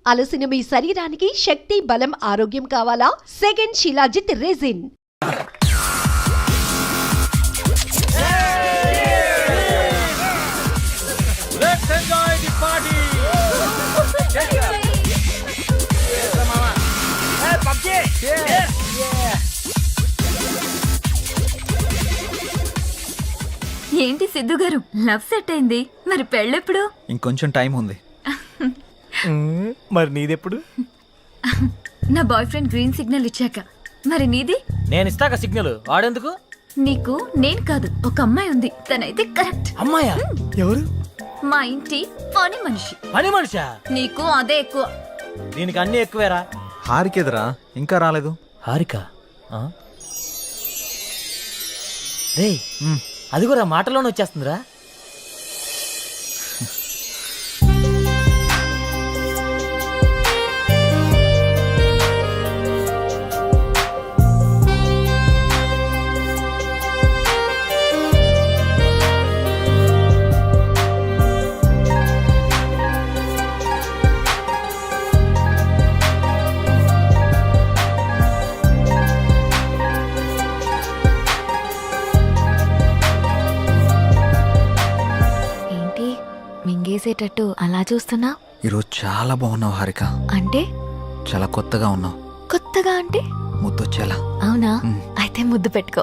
అలసిన మీ శరీరానికి శక్తి, బలం, ఆరోగ్యం కావాలా? Second shilajit resin. Let's enjoy the party. Hey, PUBG. Yes. ఏంటి సిద్ధు గారు, లవ్ సెట్ అయింది, మరి పెళ్ళెప్పుడు? ఇంకొంచెం టైం ఉంది. మరి నీదెప్పుడు? నా బాయ్ ఫ్రెండ్ గ్రీన్ సిగ్నల్ ఇచ్చాక. మరి నీది? నేను ఇస్తాక సిగ్నల్ వాడేందుకు? నీకు నేను కాదు, ఒక అమ్మాయి ఉంది, తనైతే కరెక్ట్. అమ్మాయా? ఎవరు? మా ఇంటి పని మనిషి. పని మనిషా? నీకు అదే ఎక్కువ. దీనికి అన్ని ఎక్కువేరా. హారికేదరా ఇంకా రాలేదు. హారిక రే, అది కూడా మాటలోనే వచ్చేస్తుందిరా. మింగేసేటట్టు అలా చూస్తున్నా? ఈరోజు చాలా బాగున్నావు హారిక. అంటే? చాలా కొత్తగా ఉన్నావు. కొత్తగా అంటే? ముద్దొచ్చేలా. అవునా? అయితే ముద్దు పెట్టుకో.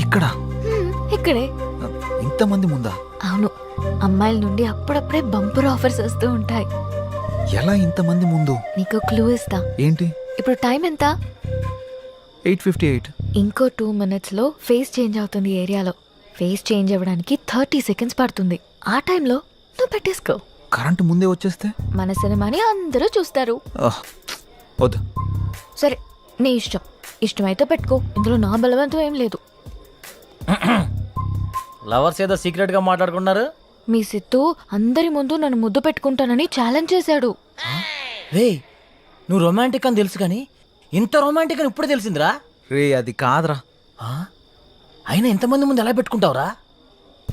ఇక్కడ? ఇక్కడే. ఇంతమంది ముందా? అవును, అమ్మాయిల నుండి అప్పుడప్పుడే బంపర్ ఆఫర్స్ వస్తూ ఉంటాయి. ఎలా ఇంతమంది ముందు? నీకు క్లూ ఇస్తా. ఏంటి? ఇప్పుడు టైం ఎంత? 8:58. ఇంకో 2 minutes లో ఫేస్ చేంజ్ అవుతుంది ఏరియాలో. ఫేస్ చేంజ్ అవ్వడానికి 30 seconds పడుతుంది. ఆ టైంలో నువ్వు పెట్టేసుకో. కరెంటు ముందే వచ్చేస్తే? మన సినిమాని అందరూ చూస్తారు. వద్దు. సరే, నీ ఇష్టం. ఇష్టమైతే పెట్టుకో, ఇందులో నా బలవంతం ఏం లేదు. లవర్స్ ఏదో సీక్రెట్ గా మాట్లాడుకున్నారు. మీ సిత్తు అందరి ముందు నన్ను ముద్దు పెట్టుకుంటానని ఛాలెంజ్ చేశాడు. రే, నువ్వు రొమాంటిక్ అని తెలుసు కానీ ఇంత రొమాంటిక్ అని ఇప్పుడు తెలిసిందిరా. రే, అది కాదురా. అయినా ఎంతమంది ముందు ఎలా పెట్టుకుంటావురా?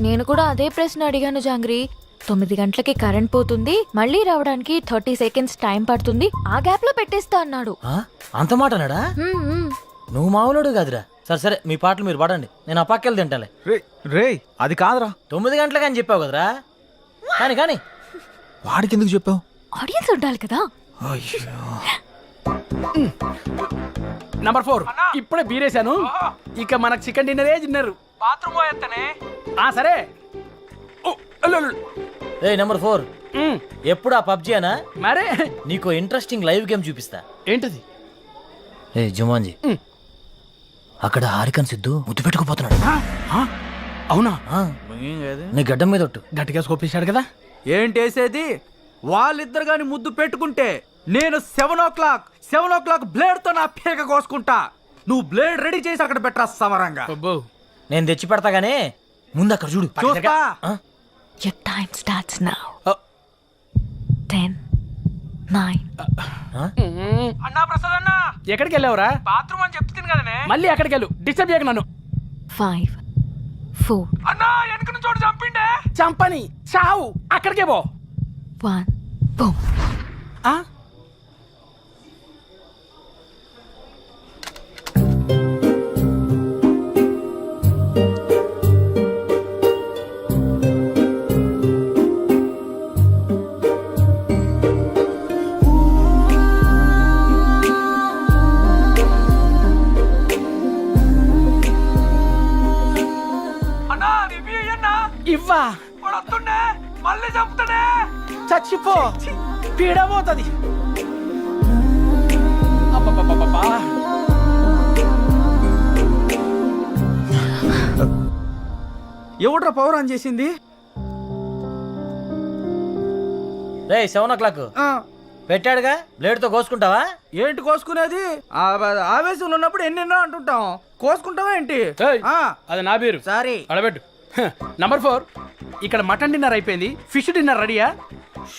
నేను కూడా అదే ప్రశ్న అడిగాను జాంగ్రీ. 9 గంటలకి కరెంట్ పోతుంది, మళ్ళీ రావడానికి 30 seconds టైం పడుతుంది, ఆ గ్యాప్ లో పెట్టేస్తా అన్నాడు. అంత మాట అన్నాడా? నువ్వు మామూలుడు కాదురా. సరే సరే, మీ పాటలు మీరు పాడండి, నేను ఆ పక్కెళ్ళి తింటాలే. రే, అది కాదురా. 9 గంటలకి అని చెప్పావు కదరా. కానీ కానీ వాడికి ఎందుకు చెప్పావు? ఆడియన్స్ ఉండాలి కదా. నంబర్ 4 ఇప్పుడే బీరేశాను. ఇక మనకు చికెన్ డిన్నరే తిన్నారు. బాత్రూమ్ పోయేత్తనే. సరే. ఏ నెంబర్ 4, ఎప్పుడు ఆ పబ్జీ అనా? మరే నీకు ఇంట్రెస్టింగ్ లైవ్ గేమ్ చూపిస్తా. ఏంటది? ఏ జుమాన్జీ, అక్కడ హారికన్ సిద్ధు ముద్దు పెట్టుకుపోతున్నాడు. అవునా? నీ గడ్డం మీద ఒట్టు. గట్టిగా స్కోపేశాడు కదా. ఏంటేసేది? వాళ్ళిద్దరు గాని ముద్దు పెట్టుకుంటే నేను 7 o'clock బ్లేడ్ తో నా పేక కోసుకుంటా. నువ్వు బ్లేడ్ రెడీ చేసి అక్కడ పెట్టరా సమరంగా. నేను తెచ్చి పెడతా గానీ ముందు అక్కడ చూడు. చూస్తా. Your time starts now. 10, 9. అన్నా ప్రసాద్ అన్నా, ఎక్కడికి వెళ్ళావురా? బాత్రూమ్ అని చెప్తుంది కదనే. మళ్ళీ ఎక్కడికి వెళ్ళు, డిస్టర్బ్ చేయకు నన్ను. 5, 4. అన్నా వెనక నుంచి చోటు చంపిండే. చంపని చావు, అక్కడికే పో. 1, boom. ఇవ్వా మళ్ళీ చంపుతానే. చచ్చిపో, పీడబోతుంది. ఎవడ్రా పవర్ ఆన్ చేసింది? రే 7 o'clock పెట్టాడుగా, బ్లేడ్ తో కోసుకుంటావా? ఏంటి కోసుకునేది? ఆవేశంలో ఉన్నప్పుడు ఎన్నెన్నో అంటుంటాం, కోసుకుంటావా ఏంటి? అది నా పేరు. సారీ, అడబెట్టు. నంబర్ 4, ఇక్కడ మటన్ డిన్నర్ అయిపోయింది, ఫిష్ డిన్నర్ రెడీయా?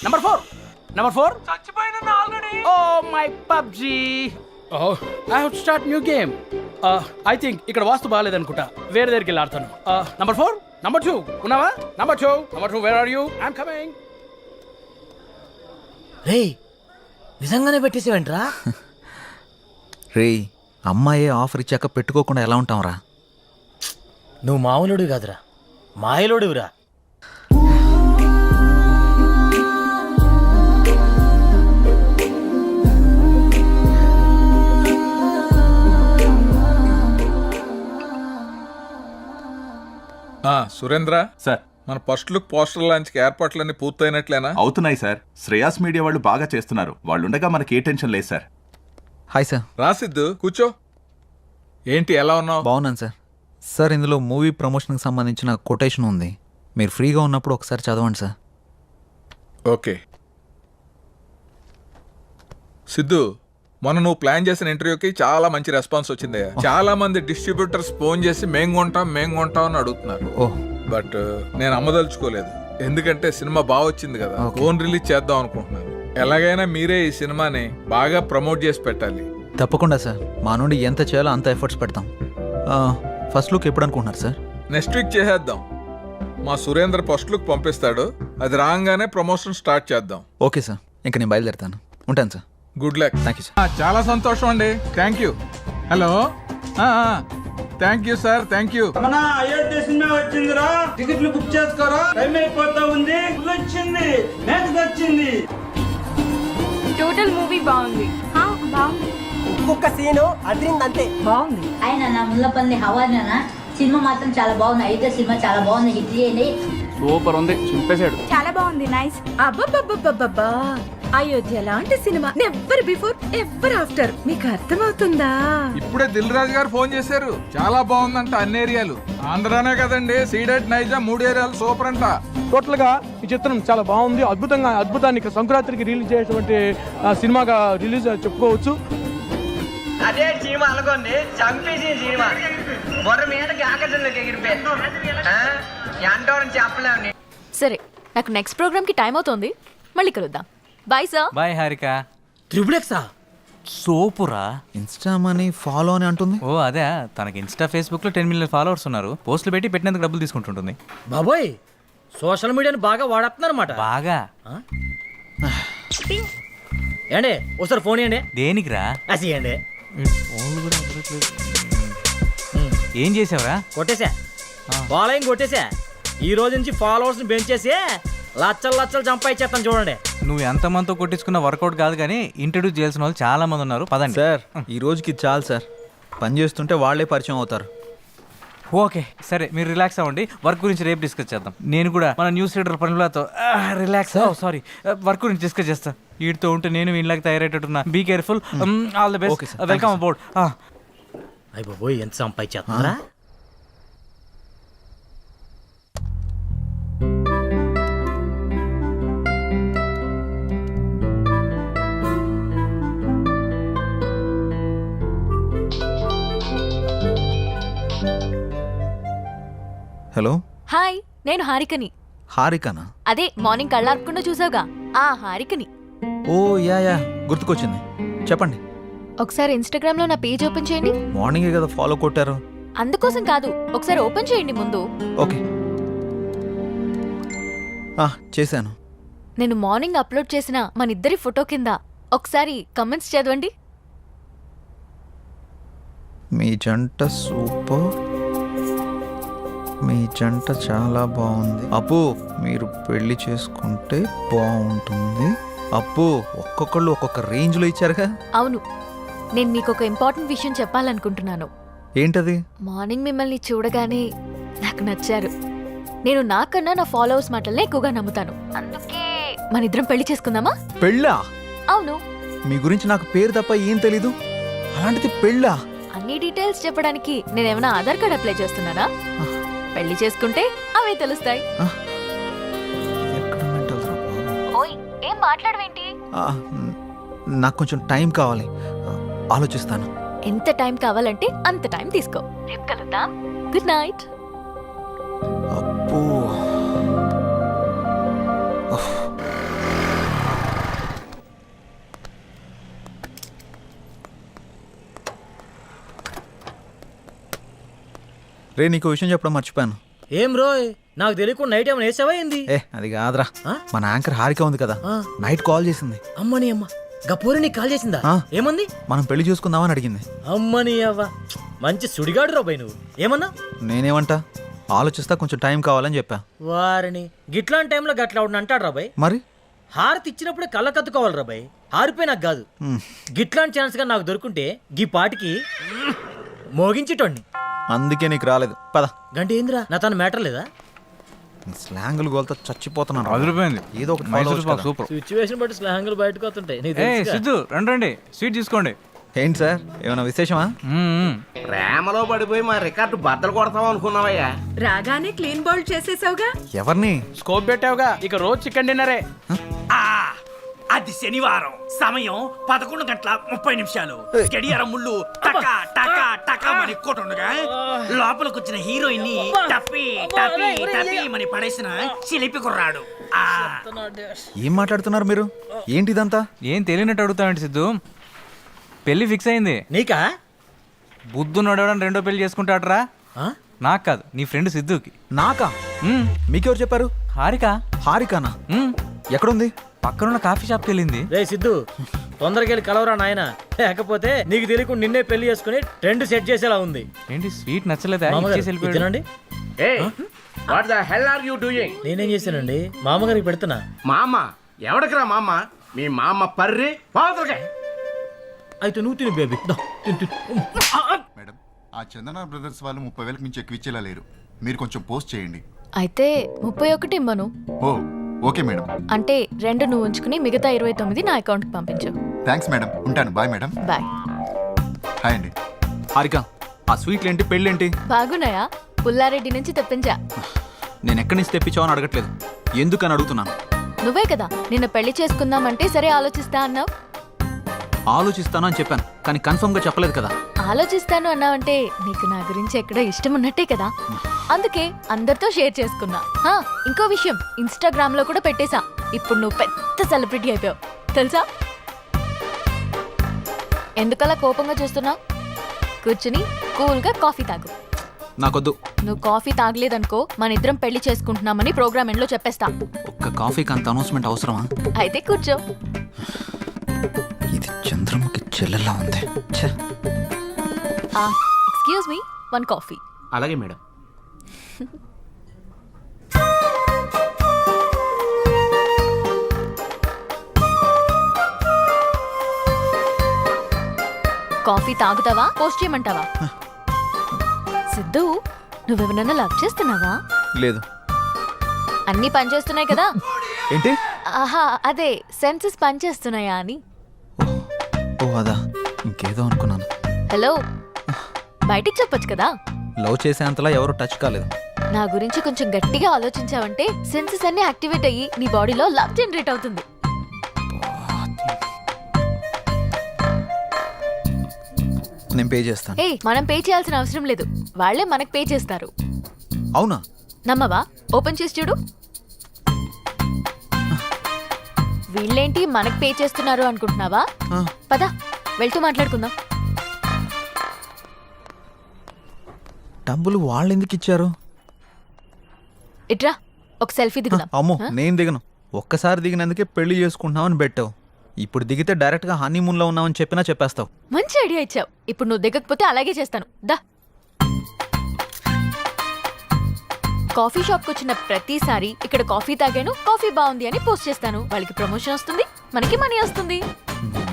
నంబర్ 4 చచ్చిపోయినా already. Oh my PUBG. I have to start new game. I think ఇక్కడ వాస్తు బాగాలేదనుకుంటా, వేరే దగ్గరికి వెళ్ళి ఆడతాను. నంబర్ 4, నంబర్ 2 ఉన్నావా? Number 2 where are you? I'm coming. రే, నిజంగానే పెట్టేసేవేంట్రా? రేయ్ అమ్మాయి ఆఫర్ ఇచ్చాక పెట్టుకోకుండా ఎలా ఉంటాంరా? నువ్వు మామూలుడివి కాదురా, మాయలోడివిరా. సురేంద్ర సార్ మన ఫస్ట్ లుక్ పోస్టర్ లాంచ్ ఏర్పాట్లన్నీ పూర్తయినట్లేనా? అవుతున్నాయి సార్. శ్రేయాస్ మీడియా వాళ్ళు బాగా చేస్తున్నారు. వాళ్ళుండగా మనకి ఏ టెన్షన్ లేదు సార్. Hi sir. రాసిద్దు కూర్చో. ఏంటి ఎలా ఉన్నావు? బాగున్నాను సార్. సార్ ఇందులో మూవీ ప్రమోషన్కి సంబంధించిన కొటేషన్ ఉంది, మీరు ఫ్రీగా ఉన్నప్పుడు ఒకసారి చదవండి సార్. ఓకే సిద్ధు, మొన్న నువ్వు ప్లాన్ చేసిన ఇంటర్వ్యూకి చాలా మంచి రెస్పాన్స్ వచ్చింది. చాలా మంది డిస్ట్రిబ్యూటర్స్ ఫోన్ చేసి మేం కొంటాం అని అడుగుతున్నారు. ఓహ్ బట్ నేను అమ్మదలుచుకోలేదు, ఎందుకంటే సినిమా బాగా వచ్చింది కదా. ఫోన్ రిలీజ్ చేద్దాం అనుకుంటున్నాను. ఎలాగైనా మీరే ఈ సినిమాని బాగా ప్రమోట్ చేసి పెట్టాలి. తప్పకుండా సార్, మా నుండి ఎంత చేయాలో అంత ఎఫర్ట్స్ పెడతాం. ఫస్ట్ లుక్ ఎప్పుడు అనుకుంటున్నారు సార్? నెక్స్ట్ వీక్ చేసేద్దాం. మా సురేంద్ర ఫస్ట్ లుక్ పంపిస్తాడు, అది రాగానే ప్రమోషన్ స్టార్ట్ చేద్దాం. ఓకే సార్, ఇంకా నేను బయలుదేరుతాను. ఉంటాను sir. Good luck. Thank you sir. చాలా సంతోషం అండి. Thank you. Hello, thank you sir, thank you. మన అయోధ్య సినిమా వచ్చిందిరా, టికెట్లు బుక్ చేసుకోరా, టైం అయిపోతా ఉంది. వచ్చింది, నెక్స్ట్ వచ్చింది. టోటల్ మూవీ బాగుంది. ఒక్కొక్క సీను అదిరిందంతే. బాగుంది. ఆయన నా ముల్లపల్లి హవానా సినిమా మాత్రం చాలా బాగుంది. అయితే సినిమా చాలా బాగుంది, హిట్ చేయండి. సూపర్ ఉంది, చింపేశాడు. చాలా బాగుంది. నైస్. అబ్బబ్బబ్బబ్బబ్బా, అయోధ్య లాంటి cinema never before ever after. మీకు అర్థమవుతుందా? ఇప్పుడే దిల్ రాజు గారు ఫోన్ చేశారు, చాలా బాగుందంట అన్ని ఏరియాలు. ఆంధ్రానే కదండి, సీడెడ్ నైజా 3 ఏరియాలు సూపర్ అంట. టోటల్ గా ఈ చిత్రం చాలా బాగుంది. అద్భుతాన్ని సంక్రాంతికి రిలీజ్ చేసేటువంటి సినిమాగా రిలీజ్ చెప్పుకోవచ్చు. అదే సినిమా అనుకోండి, చంపేసిన సినిమా బొర్ర మీదకి ఆకాశంలోకి ఎగిరిపోయి ఎంటోరని చెప్పలేము. సరే, నాకు నెక్స్ట్ ప్రోగ్రామ్ కి టైం అవుతోంది, మళ్ళీ కలుద్దాం. Bye sir. బాయ్ హారిక. ట్రిపులెక్సా సోపురా. ఇన్స్టా మనీ ఫాలో అని అంటుంది. ఓ అదే, తనకి ఇన్స్టా ఫేస్బుక్ లో 10 మిలియన్ ఫాలోవర్స్ ఉన్నారు. పోస్టులు పెట్టి పెట్టినందుకు డబ్బులు తీసుకుంటుంటుంది. బాబోయ్, సోషల్ మీడియాని బాగా వాడేస్తున్నారు అన్నమాట. బాగా. ఏండి ఒకసారి ఫోన్ ఇవ్వండి. దేనికిరా? అసియండి. ఏం చేసావురా? కొట్టేసా, ఫాలోయింగ్ కొట్టేసా. ఈ రోజు నుంచి ఫాలోవర్స్ ని పెంచేసి లచ్చలు సంపాదించేస్తాను చూడండి. నువ్వు ఎంతమందితో కొట్టించుకున్న వర్కౌట్ కాదు కానీ ఇంట్రడ్యూస్ చేయాల్సిన వాళ్ళు చాలా మంది ఉన్నారు. పదండి సార్, ఈ రోజుకి చాలు సార్. పని చేస్తుంటే వాళ్ళే పరిచయం అవుతారు. ఓకే సరే, మీరు రిలాక్స్ అవ్వండి. వర్క్ గురించి రేపు డిస్కస్ చేద్దాం. నేను కూడా మన న్యూస్ రీడర్ పనులతో రిలాక్స్. సారీ, వర్క్ గురించి డిస్కస్ చేస్తా. వీటితో ఉంటే నేను వీళ్ళకి తయారయ్యేటట్టున్నా. Be careful. All the best. Welcome about. అయ్య బాబోయ్, ఎంత సంపాదించేస్తున్నారా? హలో. హాయ్, నేను హారికని. హారికనా? అదే మార్నింగ్ కళ్ళార్పకుండా చూసావుగా, ఆ హారికని. ఓ యా గుర్తుకొచ్చింది, చెప్పండి. ఒకసారి ఇన్స్టాగ్రామ్ లో నా పేజ్ ఓపెన్ చేయండి. మార్నింగే కదా ఫాలో కొట్టారు. అందుకోసం కాదు, ఒకసారి ఓపెన్ చేయండి ముందు. ఓకే, చేశాను. నేను మార్నింగ్ అప్లోడ్ చేసిన మన ఇద్దరి ఫోటో కింద ఒకసారి కమెంట్స్ చదవండి. మీ జంట సూపర్, మీ జంట చాలా బాగుంది. అప్పు, మీరు పెళ్లి చేసుకుంటే బాగుంటుంది. అప్పు, ఒక్కొక్కళ్ళు ఒక్కొక్క రేంజ్లో ఇచ్చారుగా. అవును, నేను మీకు ఒక ఇంపార్టెంట్ విషయం చెప్పాలనుకుంటున్నాను. ఏంటది? మార్నింగ్ మిమ్మల్ని చూడగానే నాకు నచ్చారు. నేను నాకన్నా నా ఫాలోవర్స్ మాటలనే ఎక్కువగా నమ్ముతాను. అందుకే మన ఇద్దరం పెళ్లి చేసుకుందామా? పెళ్ళా? అవును. మీ గురించి నాకు పేరు తప్ప ఏం తెలీదు, అలాంటిది పెళ్ళా? అన్ని డీటెయిల్స్ చెప్పడానికి నేనేమైనా ఆధార్ కార్డ్ అప్లై చేస్తున్నానా? పెళ్లి చేసుకుంటే అవే తెలుస్తాయి. ఎక్కడ mental రా బాబు? ఓయ్, ఏం మాట్లాడవేంటి? నాకు కొంచెం టైం కావాలి, ఆలోచిస్తాను. ఎంత టైం కావాలంటే అంత టైం తీసుకో. రేపు కలుద్దాం. Good night. అబ్బో, రే, నీకు విషయం చెప్పడం మర్చిపోయాను. ఏం రోయ్, నాకు తెలియకుండా నైట్ ఏమైనా వేసావా ఏంది? అది కాదురా, మన యాంకర్ హారిక ఉంది కదా, నైట్ కాల్ చేసింది. అమ్మని అమ్మ, గపూరి నీకు కాల్ చేసిందా ఆ. ఏమంది? మనం పెళ్లి చూసుకుందామని అడిగింది. అమ్మని అవ్వ, మంచి సుడిగాడు రాబాయ్ నువ్వు. ఏమన్నా? నేనేమంటా, ఆలోచిస్తా, కొంచెం టైం కావాలని చెప్పా. వారిని గిట్లాంటి టైంలో గట్లా అవును అంటాడు రాబాయ్. మరి హారతి ఇచ్చినప్పుడే కళ్ళ కత్తుకోవాలి రాబాయ్. హారిపోయి నాకు కాదు. గిట్లాంటి ఛాన్స్ గా నాకు దొరుకుంటే గీ పాటికి మోగించేటోడిని. అందుకే నీకు రాలేదు. పద. గంట ఏందిరా, నా తన మ్యాటర్ లేదా? స్లాంగులు గోల్తో చచ్చిపోతున్నాను. అదిరిపోయింది. ఏదో ఒకటి follow మైసూర్ అవ్వచ్చు పాక్ కదా. సూపర్. సిచ్యువేషన్ బట్టి స్లాంగులు బయటకు వస్తుంటాయి. నీకు ఏ తెలుసుగా. సిద్ధు రండి స్వీట్ తీసుకోండి. ఏంటి సార్, ఏమైనా విశేషమా? ప్రేమలో పడిపోయి మా రికార్డు బద్దలు కొడతాం అనుకున్నావయ్యా. రాగానే క్లీన్ బౌల్ చేసేసావుగా. ఎవరిని? స్కోప్ పెట్టావుగా, ఇక రోజు చికెన్ డిన్నరే. అది శనివారం, సమయం 11:30 గడియారం ముళ్ళు టకా టకా టకా మని కొట్టుండగా లోపలికి వచ్చిన హీరోయిన్ ని టపి టపి టపి మని పడేసిన చిలిపి కుర్రాడు. ఏం మాట్లాడుతున్నారు మీరు? ఏంటి ఇదంతా? ఏం తెలియనట్టు అడుగుతావండి సిద్ధు. పెళ్లి ఫిక్స్ అయింది. నీకా? బుద్ధు నడవడం రెండో పెళ్లి చేసుకుంటాడరా. నాకు కాదు, నీ ఫ్రెండ్ సిద్ధుకి. నాకా? మీకెవరు చెప్పారు? హారిక. హారికానా? ఎక్కడుంది? పక్కనున్న కాఫీ షాప్కి వెళ్ళింది. రే సిద్ధు, తొందరగా వెళ్ళి కలవరా నాయన, లేకపోతే నీకు తెలియకుండా నిన్నే పెళ్లి చేసుకుని ట్రెండ్ సెట్ చేసేలా ఉంది. ఏంటి స్వీట్ నచ్చలేదా? మామగారు, ఇచ్చేసి వెళ్ళిపోయాడు. ఇదేనండి. What the hell are you doing? నేనేం చేశానండి? మామగారికి పెడుతున్నా. మామ ఎవడికిరా మామ? మీ మామ పర్రి పావుతలకే. అయితే నువ్వు తిను బేబీ. మేడం, ఆ చందన బ్రదర్స్ వాళ్ళు 30,000 మించి ఎక్కువ ఇచ్చేలా లేరు. మీరు కొంచెం పోస్ట్ చేయండి. అయితే 31 ఇమ్మను. ఓ ఓకే మేడం. అంటే 2 నువ్వు ఉంచుకుని మిగతా 29 నా అకౌంట్కి పంపించు. థ్యాంక్స్ మేడం, ఉంటాను. Bye madam. బాయ్. హాయ్ అండి. హారిక, ఆ స్వీట్లేంటి, పెళ్ళేంటి? బాగున్నాయా? పుల్లారెడ్డి నుంచి తెప్పించా. నేను ఎక్కడి నుంచి తెప్పించావని అడగట్లేదు, ఎందుకని అడుగుతున్నాను. నువ్వే కదా నిన్న పెళ్లి చేసుకుందామంటే సరే ఆలోచిస్తా అన్నావు. ఆలోచిస్తాను అని చెప్పాను, కానీ కన్ఫర్మ్ గా చెప్పలేదు కదా. ఆలోచిస్తాను అన్నావంటే నీకు నా గురించి ఎక్కడో ఇష్టం ఉన్నట్టే కదా. అందుకే అందరితో షేర్ చేసుకున్నా. ఇంకో విషయం, ఇన్స్టాగ్రామ్ లో కూడా పెట్టేశా. ఇప్పుడు నువ్వు పెద్ద సెలబ్రిటీ అయిపోయావు తెలుసా. ఎందుకలా కోపంగా చూస్తున్నావు? కూర్చుని కూల్గా కాఫీ తాగు. నాకొద్దు. నువ్వు కాఫీ తాగలేదనుకో మన ఇద్దరం పెళ్లి చేసుకుంటున్నామని ప్రోగ్రామ్ ఎండ్లో చెప్పేస్తా. ఒక్క కాఫీకి అంత అనౌన్స్మెంట్ అవసరమా? అయితే కూర్చో. ఇది చంద్రముఖి చెల్లెలా ఉంది. Excuse me, 1 coffee. అలాగే మేడం. కాఫీ తాగుతావా, పోస్ట్ చేయమంటావా? సిద్ధు, నువ్వెవరన్నా లవ్ చేస్తున్నావా? లేదు. అన్నీ పనిచేస్తున్నాయి కదా. ఏంటి? ఆహా, అదే సెన్సెస్ పనిచేస్తున్నాయా అని. ఓ అదా, ఇంకేదో అనుకున్నాను. హలో, బయటికి చెప్పొచ్చు కదా. లవ్ చేసేంతలా ఎవరు టచ్ కాలేదు. నా గురించి కొంచెం గట్టిగా ఆలోచించావంటే సెన్సెస్ అన్ని యాక్టివేట్ అయ్యి నీ బాడీలో లవ్ జనరేట్ అవుతుంది. నేను పే చేస్తాను. మనం పే చేయాల్సిన అవసరం లేదు, వాళ్ళే మనకు పే చేస్తారు. అవునా? నమ్మవా? ఓపెన్ చేసి చూడు. వీళ్ళేంటి మనకు పే చేస్తున్నారు అనుకుంటున్నావా? పద వెళ్తూ మాట్లాడుకుందాం. డబ్బులు వాళ్ళు ఎందుకు ఇచ్చారు? ఇట్రా, ఒక సెల్ఫీ దిగుదాం. అమ్మో, నేను దిగను. ఒక్కసారి దిగినందుకే పెళ్లి చేసుకుంటున్నామని పెట్టావు. ఇప్పుడు దిగితే డైరెక్ట్ గా హనీమూన్ లో ఉన్నామని చెప్పినా చెప్పేస్తావు. మంచి ఐడియా ఇచ్చావు. ఇప్పుడు నువ్వు దిగకపోతే అలాగే చేస్తాను. దా. కాఫీ షాప్కి వచ్చిన ప్రతిసారి ఇక్కడ కాఫీ తాగాను, కాఫీ బాగుంది అని పోస్ట్ చేస్తాను. వాళ్ళకి ప్రమోషన్ వస్తుంది, మనకి మనీ వస్తుంది.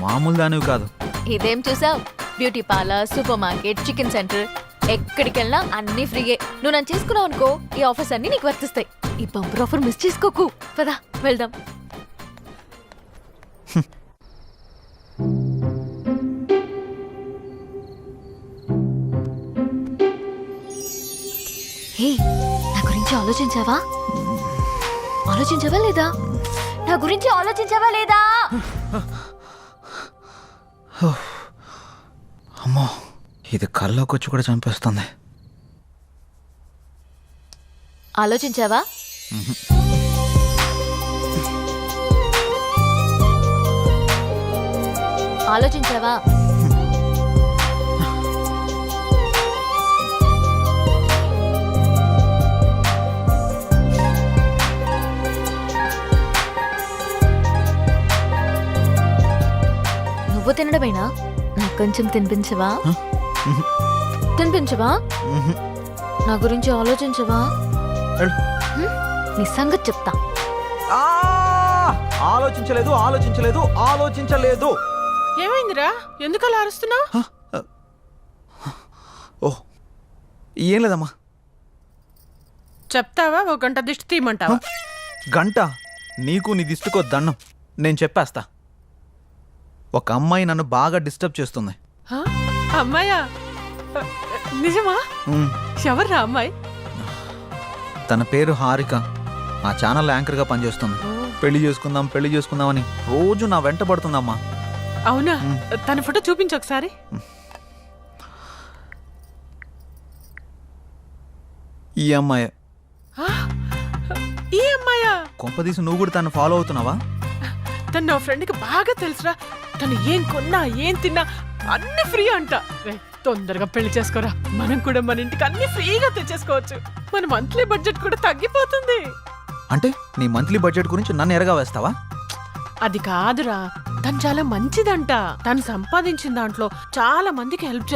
మామూలు దానివి కాదు. ఇదేం చూసావు? Beauty parlour, super market, chicken centre, ఎక్కడికి వెళ్ళినా అన్ని ఫ్రీయే. నువ్వు నన్ను చేసుకున్నావు అనుకో, ఈ ఆఫర్స్ అన్ని నీకు వర్తిస్తాయి. ఈ బంపర్ ఆఫర్ మిస్ చేసుకోకు. పదా వెళ్దాం. హే, నా గురించి ఆలోచించావా? ఆలోచించావా లేదా? నా గురించి ఆలోచించావా లేదా? అమ్మో, ఇది కల్లోకి వచ్చి కూడా చంపేస్తుంది. ఆలోచించావా? ఆలోచించావా? నువ్వు తినడమేనా? నాకు కొంచెం తినిపించవా? తినిపించవా? నా గురించి ఆలోచించవా? నీ సంగతి చెప్తా. ఆలోచించలేదు ఆలోచించలేదు ఆలోచించలేదు. ఏమైందిరా, ఎందుకు అలా అరుస్తున్నావు? ఓ ఏం లేదమ్మా. చెప్తావా? ఒక గంట దిష్టి తీయమంటావా? గంట? నీకు నీ దిష్టికో దండం. నేను చెప్పేస్తా. ఒక అమ్మాయి నన్ను బాగా డిస్టర్బ్ చేస్తుంది. హ? అమ్మాయా? నిజమా? ఉమ్, ఎవర్రా అమ్మాయి? తన పేరు హారిక. ఆ ఛానల్ యాంకర్గా పనిచేస్తుంది. పెళ్లి చేసుకుందాం అని రోజు నా వెంట పడుతుందమ్మా. అవునా? తన ఫోటో చూపించు ఒకసారి. ఈ అమ్మాయి. ఈ అమ్మాయా? కొంపదీసి నువ్వు కూడా తను ఫాలో అవుతున్నావా? తను నా ఫ్రెండ్కి బాగా తెలుసురా. తను ఏం కొన్నా ఏం తిన్నా అన్ని ఫ్రీ అంట. రేయ్, తొందరగా పెళ్లి చేసుకోరా. మనం కూడా మన ఇంటికి అన్ని ఫ్రీగా తెచ్చేసుకోవచ్చు. మన మంత్లీ బడ్జెట్ కూడా తగ్గిపోతుంది. అంటే నీ మంత్లీ బడ్జెట్ గురించి నన్ను ఎరగా వేస్తావా? అది కాదురా, తను చాలా మంచిదంట. తను సంపాదించిన దాంట్లో చాలా మందికి హెల్ప్